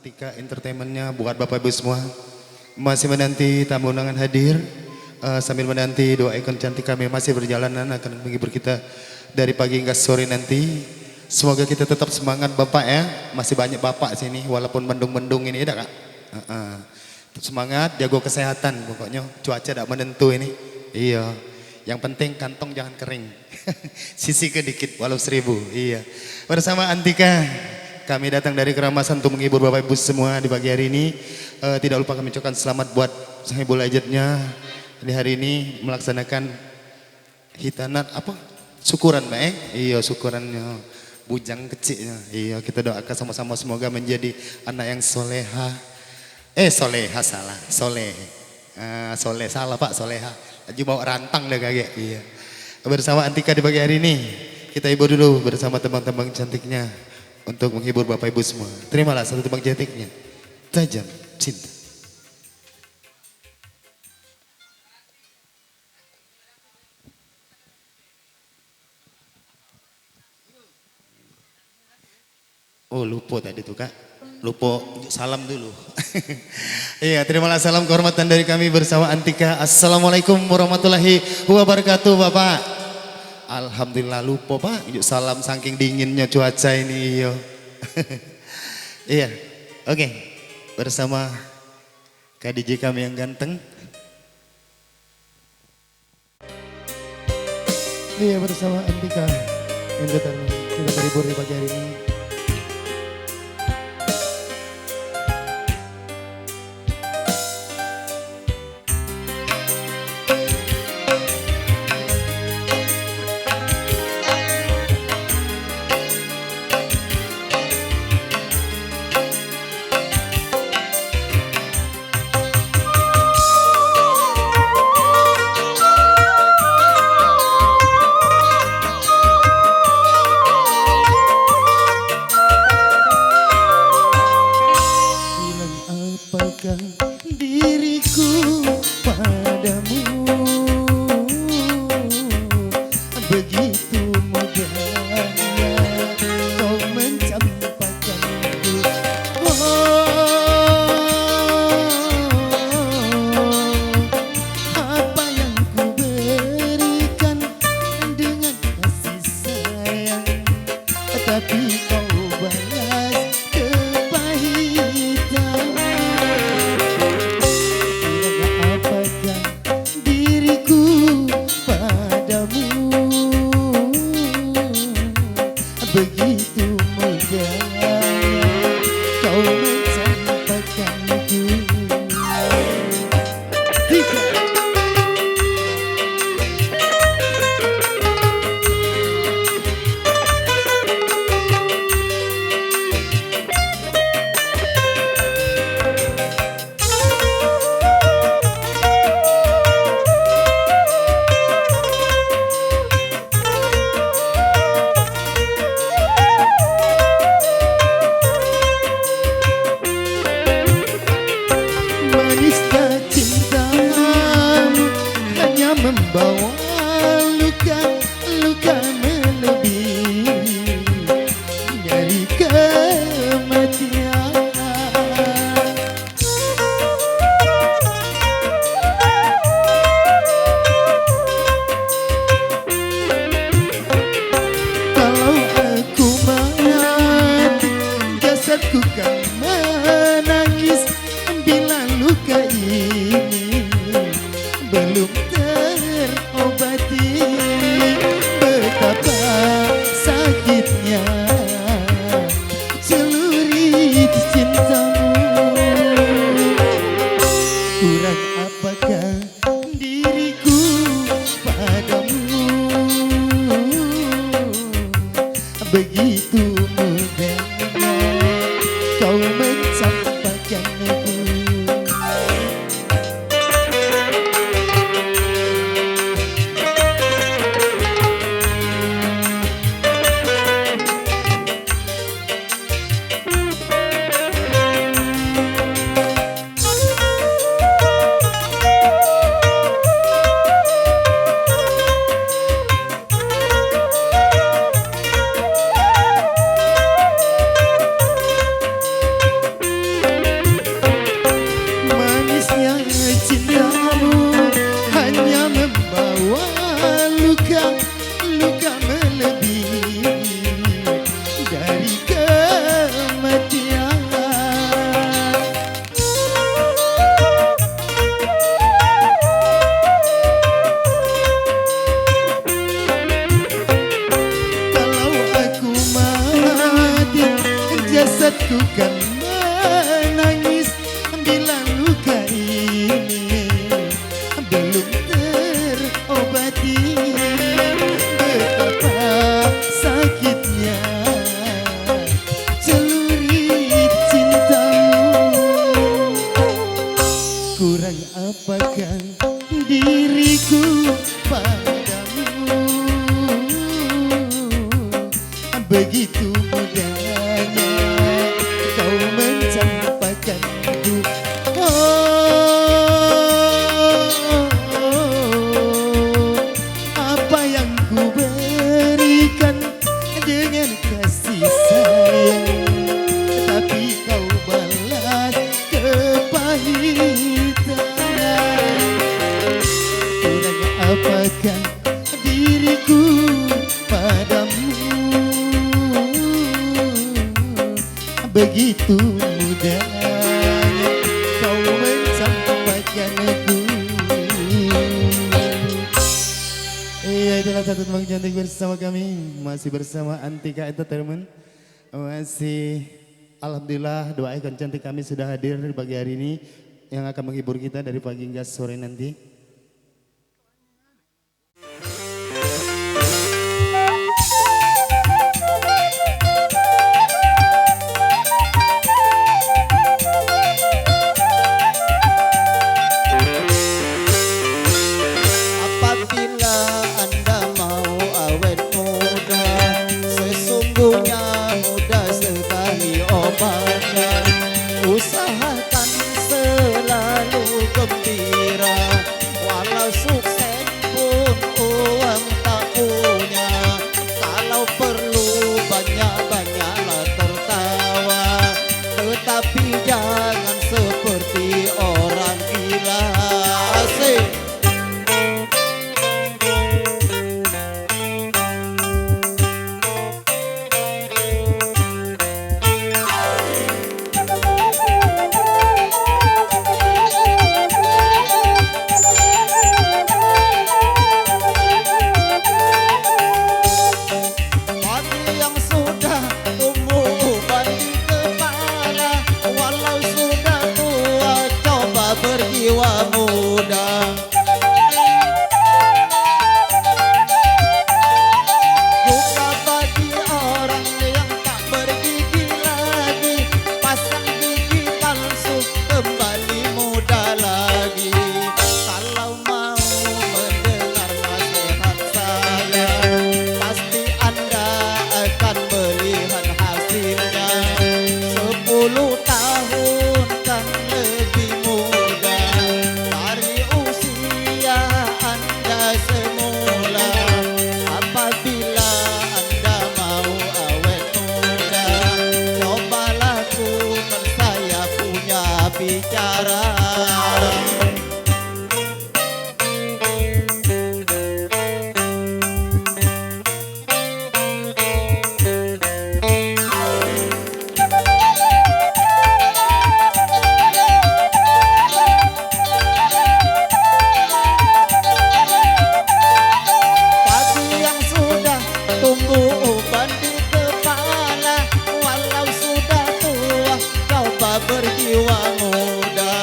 Antika Entertainmentnya buat Bapak Ibu semua. Masih menanti tamu undangan hadir. Sambil menanti doa ikon cantik kami masih berjalanan akan menghibur kita dari pagi hingga sore nanti. Semoga kita tetap semangat Bapak ya. Masih banyak Bapak sini walaupun mendung-mendung ini ya Kak. Tetap semangat, jago kesehatan pokoknya. Cuaca tidak menentu ini. Iya. Yang penting kantong jangan kering. Sisi kedikit walau 1000. Iya. Bersama Antika kami datang dari Keramasan untuk menghibur Bapak Ibu semua di pagi hari ini. Tidak lupa kami ucapkan selamat buat Sahibul Ajatnya di hari ini melaksanakan hitanat apa? Syukuran Mbak. Iya, syukurannya bujang kecilnya. Iya, kita doakan sama-sama semoga menjadi anak yang soleha. Soleha salah, soleh. Soleh salah Pak, soleha. Lagi bawa rantang deh kaget. Iya. Bersama Antika di pagi hari ini kita hibur dulu bersama tembang-tembang cantiknya untuk menghibur Bapak Ibu semua. Terimalah satu tembang cantiknya. Tajam Cinta. Oh lupa tadi tuh Kak. Lupa salam dulu. Iya, terimalah salam kehormatan dari kami bersama Antika. Assalamualaikum warahmatullahi wabarakatuh Bapak. Alhamdulillah lupa Pak. Yuk salam saking dinginnya cuaca ini. Yo. Iya. Oke. Bersama Kak DJ kami yang ganteng. Iya, bersama Antika yang datang kita terhibur di pagi hari ini. Diriku padamu begitu mudahnya kau mencampakkanku. Apa yang ku berikan dengan kasih sayang, tapi kau balas kepahitan. Begitu mudahnya kau mencampakkanku. Manisnya cintamu hanya membawa luka-luka melebihi dari kematian. Kalau aku mati, jasadku kan menangis bila luka ini belum terobati. Betapa sakitnya celurit cintamu. Kurang apakah diriku padamu, begitu mudahnya kau mencampakkanku. Ku kan menangis bila luka ini belum terobati. Betapa sakitnya celurit cintamu. Kurang apakah diriku padamu? Begitu mudahnya kau mencampakkanku. Apa yang ku berikan dengan kasih sayang, tapi kau balas kepahitan. Kurang apakah diriku padamu? Begitu mudahnya kau mencampakkanku. Iya, itulah satu tembang cantik bersama kami. Masih bersama Antika Entertainment. Masih alhamdulillah doa ikon cantik kami sudah hadir di pagi hari ini, yang akan menghibur kita dari pagi hingga sore nanti. Usahakan selalu gembira, walau sukses pun uang tak punya. Kalau perlu banyak-banyaklah tertawa, tetapi jangan seperti orang gila. Asik. Berjiwa muda, buka bagi orang yang tak bergigi lagi, pasang gigi palsu kembali muda lagi. Kalau mau mendengar nasihat saya, pasti Anda akan melihat hasilnya. 10 tahun kan lebih muda dari usia Anda semula. Apabila Anda mau awet muda, coba lakukan saya punya bicara. Berjiwa muda,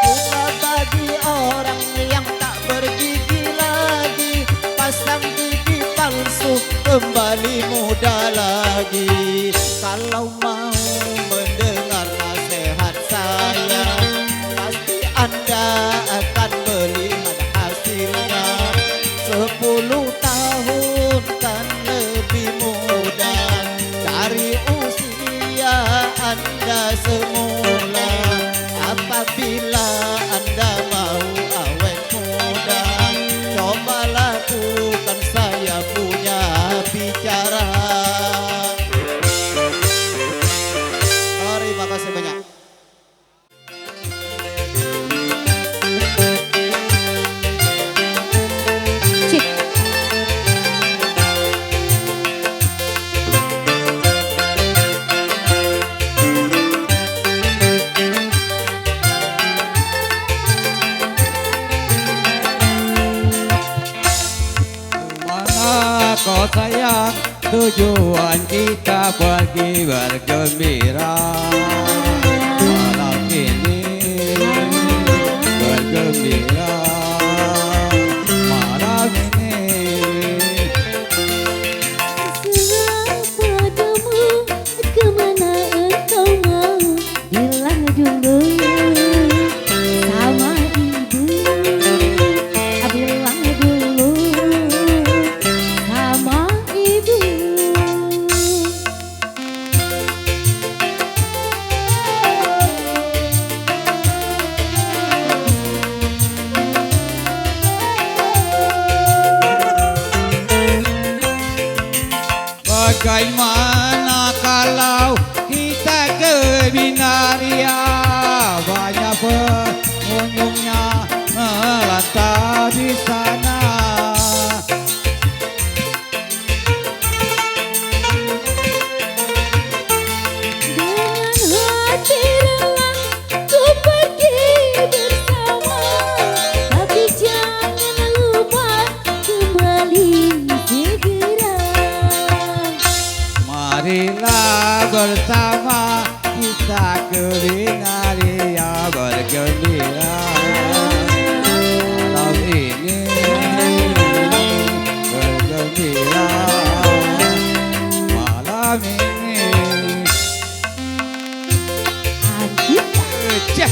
juga bagi orang yang tak bergigi lagi, pasang gigi palsu kembali muda lagi. Kalau mau mendengar nasihat saya, pasti Anda akan melihat hasilnya. 10 tahun kan lebih muda dari usia Anda semula. Apabila Anda mau awet muda, coba lakukan saya punya bicara. Terima kasih banyak. kau sayang, tujuan kita pergi bergembira. Malam ini bergembira. Malam ini Serah padamu, kemana engkau mau, bilang dulu sama ibu. Bilang dulu sama ibu. bagaimana kalau kita ke Binaria? Banyak pengunjungnya melantau di sana. Dengan hati rela ku pergi bersama, tapi jangan lupa kembali segera. Marilah bersama kita ke Binaria bergembira. Malam ini bergembira. Malam ini Cek.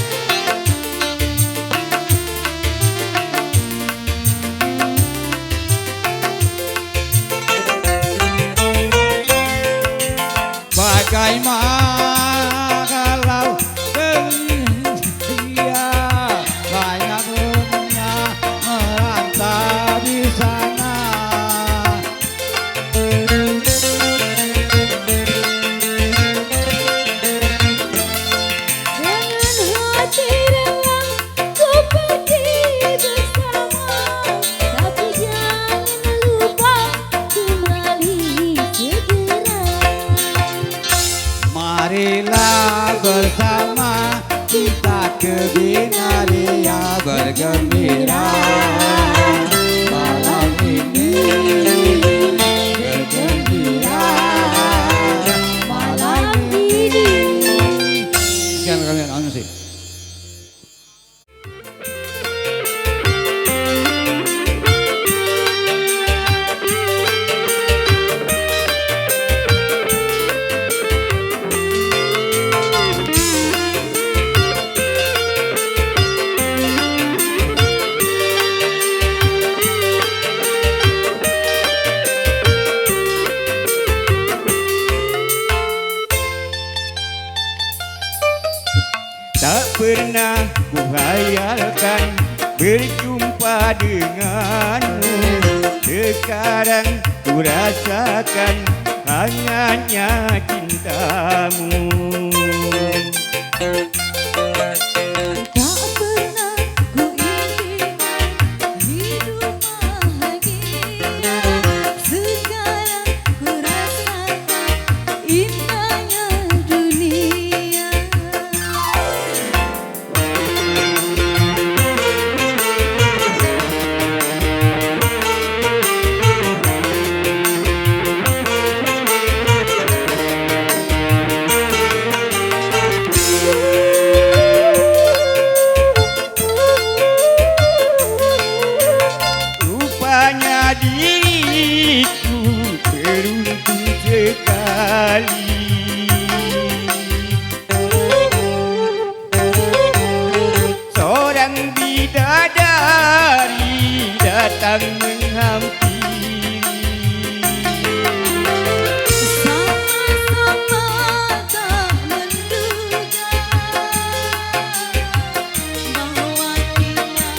Bagaimana kalau dia banyak rumahnya merantau di sana? Dengan hati rela ku pergi bersama, tapi jangan lupa kembali segera. Marilah bersama kita ke Binaria bergembira. Malam ini bergembira. Malam ini Sekian kalian anu sih. Tak pernah ku hayalkan berjumpa denganmu. Sekarang ku rasakan hangatnya cintamu. tak pernah ku impikan hidup bahagia. Sekarang ku rasakan indahnya dunia. Rupanya diriku beruntung sekali. Seorang bidadari datang menghampiri. Sama-sama tak menduga bahwa kita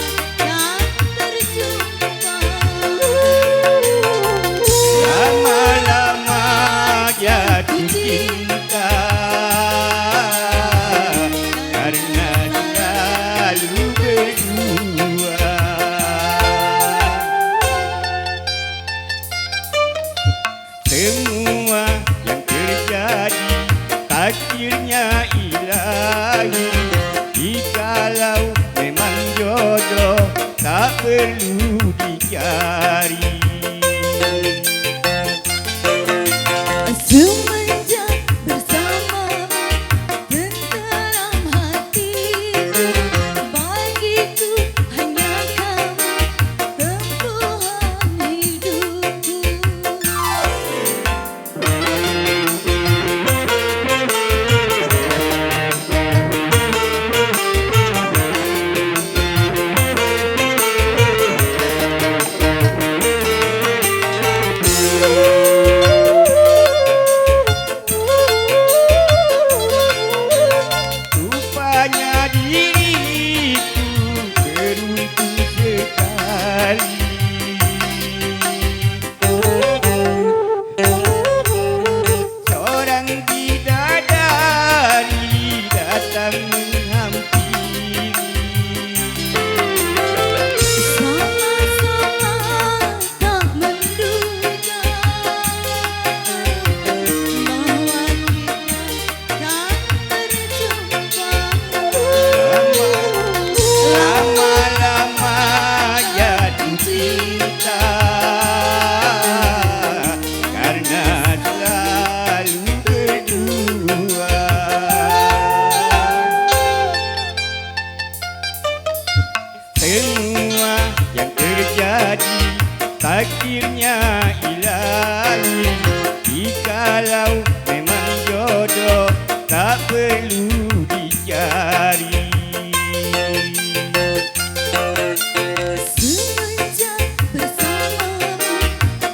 tak terjumpa. Lama-lama jatuh cinta karena selalu berdua. Semua yang terjadi takdirnya ilahi. Jikalau memang jodoh tak perlu dicari. cinta karena selalu berdua. Semua yang terjadi takdirnya ilahi. Jikalau memang jodoh tak perlu dicari. Semenjak bersamamu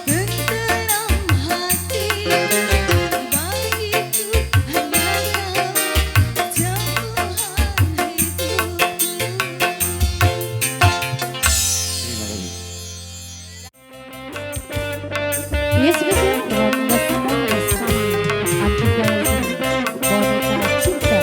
tenteram hati, bagiku hanya kau jauhan hidupku. Yes, betul. Ronda Simon bersama Atika Lazari, Boneka Cinta.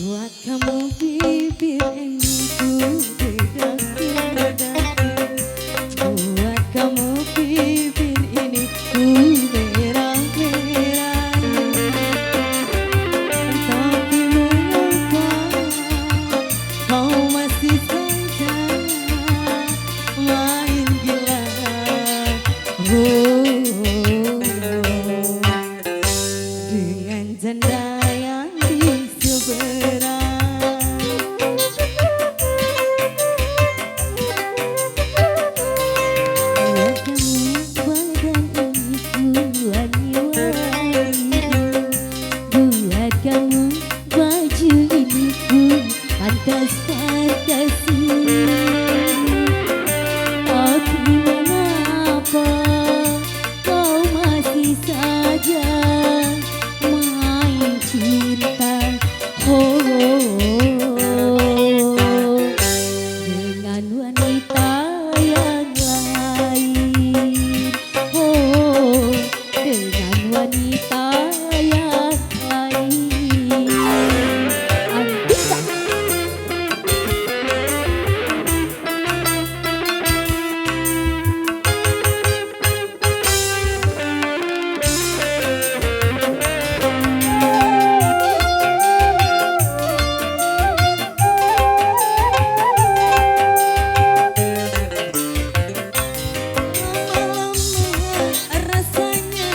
Buat kamu bibir inginku bedak-bedaki. Buat kamu bibir ini ku merah-merahi. Tapi mengapa kau masih saja main gila? Dengan janda yang di seberang. Buat kamu badan ini ku wangi-wangi. Buat kamu baju ini ku pantas-pantasi. Tapi mengapa kau masih saja main cinta? Oh, dengan wanita yang lain. Oh, dengan wanita yang lain. Andika. Rasanya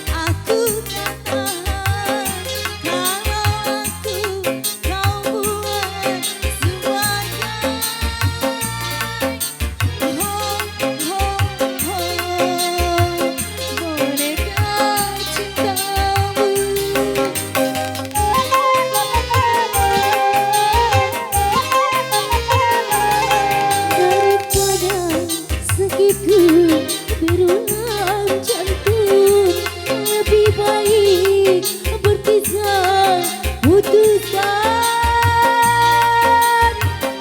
aku tak tahan kalau aku kau buat semuanya. Boneka cintamu. Daripada sakitku berulang jantung, lebih baik berpisah, putuskan.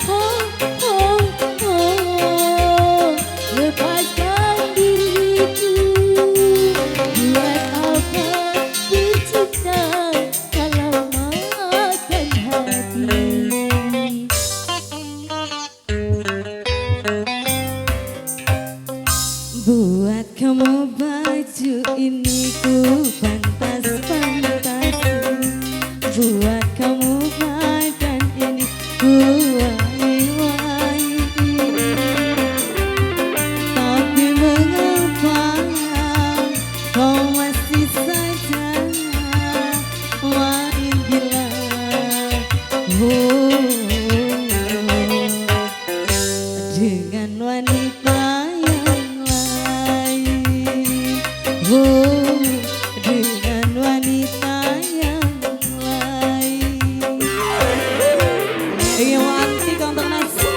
Oh, oh, oh, lepaskan diriku. Buat apa bercinta kalau makan hati? Buat kamu baju ini ku pantas-pantasi. Buat kamu badan ini ku wangi-wangi. Tapi mengapa kau masih saja main gila? Oh, dengan wanita yang lain. Oh, dengan wanita yang lain. Ingin wanti kau untuk nasi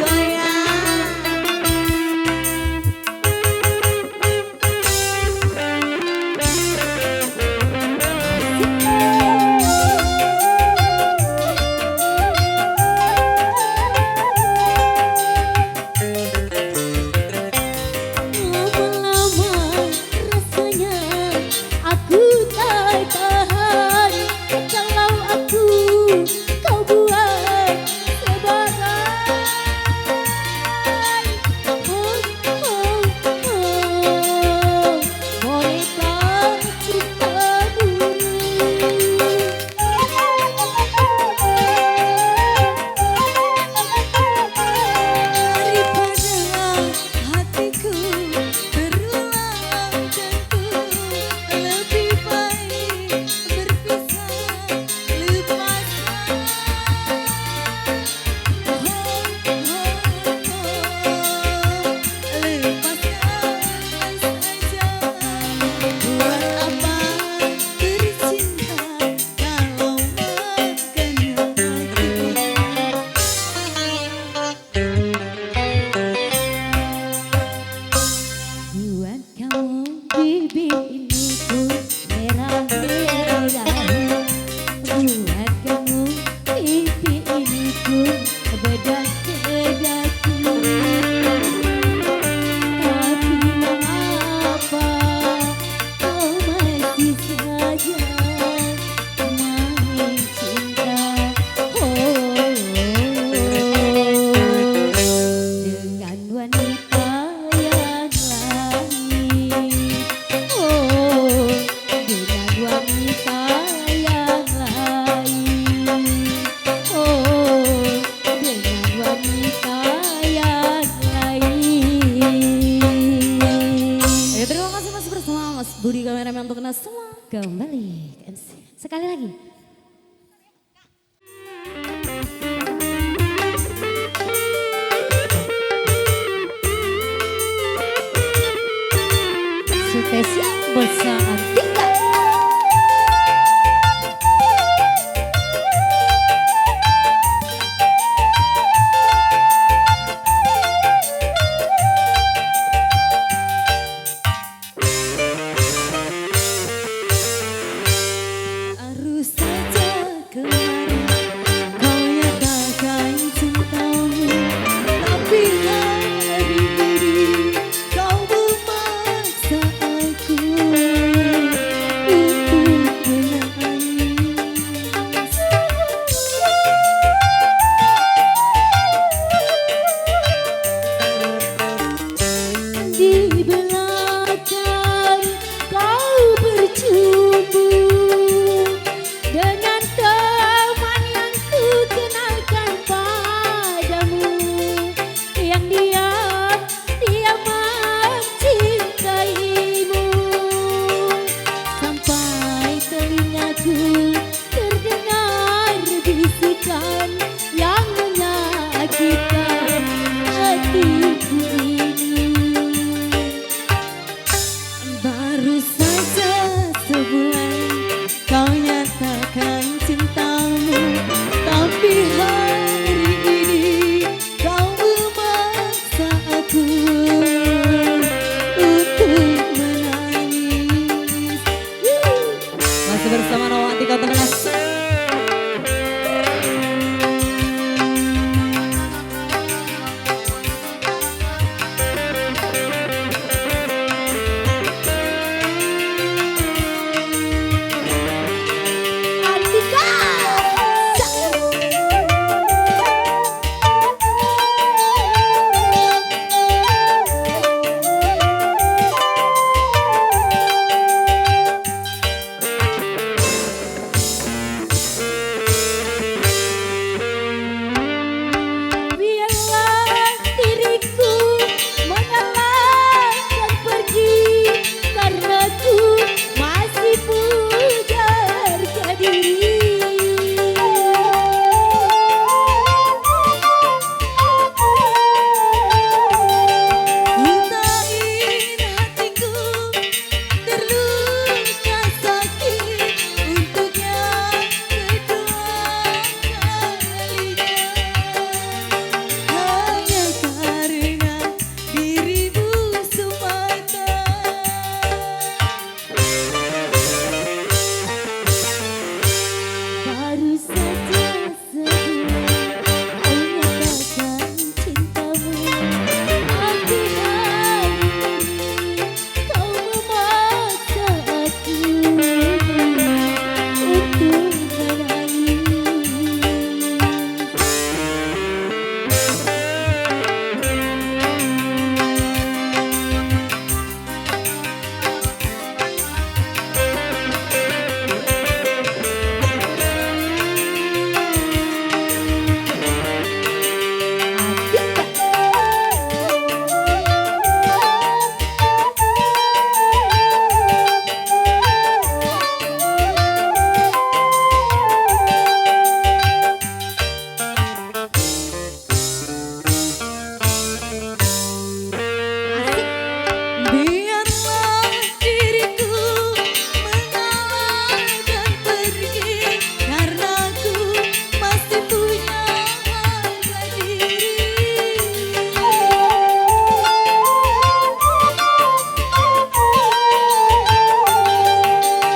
goyang. teman-teman semua kembali ke MC. Sekali lagi. Spesial bersama Tika. Harus saja kemarin kau nyatakan cintamu, tapi hari ini kau memaksa aku untuk menangis. Di belakang kau bercumbu dengan teman yang ku kenalkan padamu, yang dia mencintaimu, sampai telingaku terdengar bisikan yang menyakitkan hatiku ini. Baru saja sebulan kau nyatakan cintamu, tapi hari ini kau memaksa aku untuk menangis. Masih bersama Noah Tika Temenas. Biarlah diriku mengalahkan pergi, karena ku masih punya harga diri. Utain hatiku terluka sakit untuk yang kedua kalinya, hanya karena dirimu semata. Baru saja sebulan kau nyatakan cintamu, tapi hari ini kau memaksa aku untuk menangis. Biarlah diriku mengalahkan pergi, karena ku masih punya harga diri.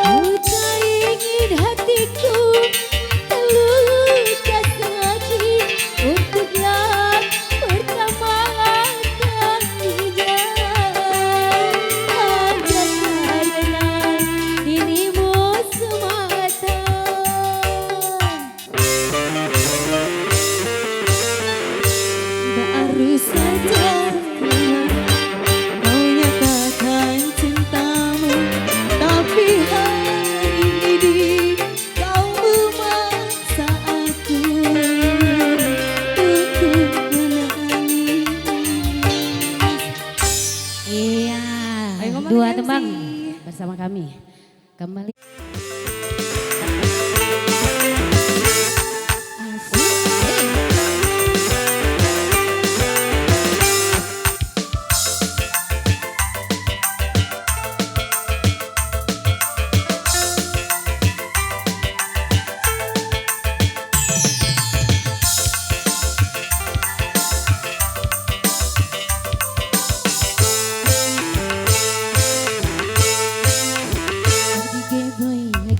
Ku tak ingin hatiku terluka sakit untuk yang pertama kalinya, hanya karena dirimu semata. Baru saja kau nyatakan cintamu, tapi hari ini kau memaksa aku untuk menangis. Iya, Ayo ngomong dua MC. tembang bersama kami. kembali.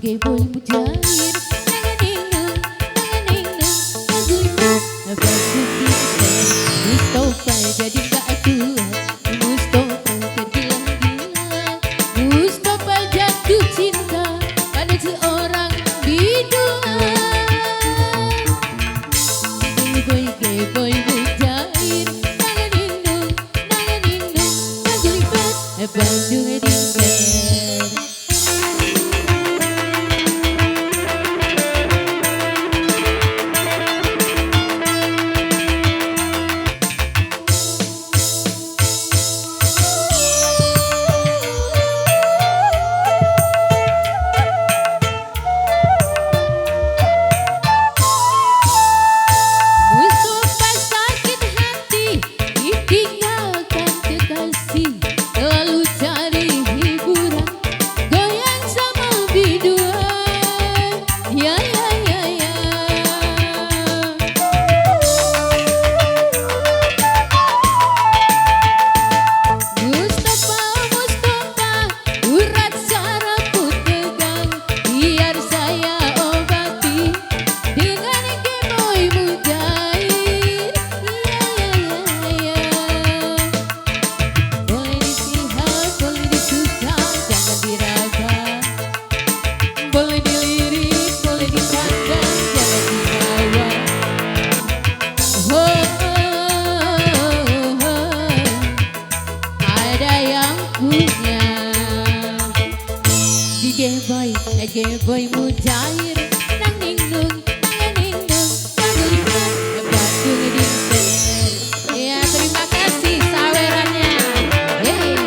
Gay boy mujair, nanganingning, nanganingning, lagunya Mustafa jadi gak kuat, Mustafa tergila-gila, Mustafa jatuh cinta pada seorang biduan. Gay boy mujair, nanganingning, nanganingning, ngajelibat, Bandung Edinker. Gay boy mujair, nang ningnung, nanganinggung, ngagelibat, Bandung Edinker. Ya terima kasih sawerannya. Yeay.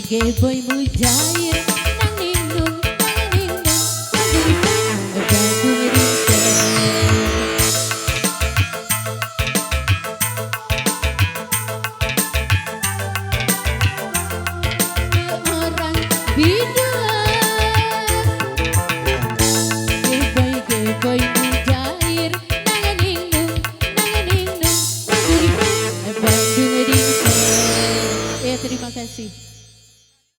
Gay boy mujair,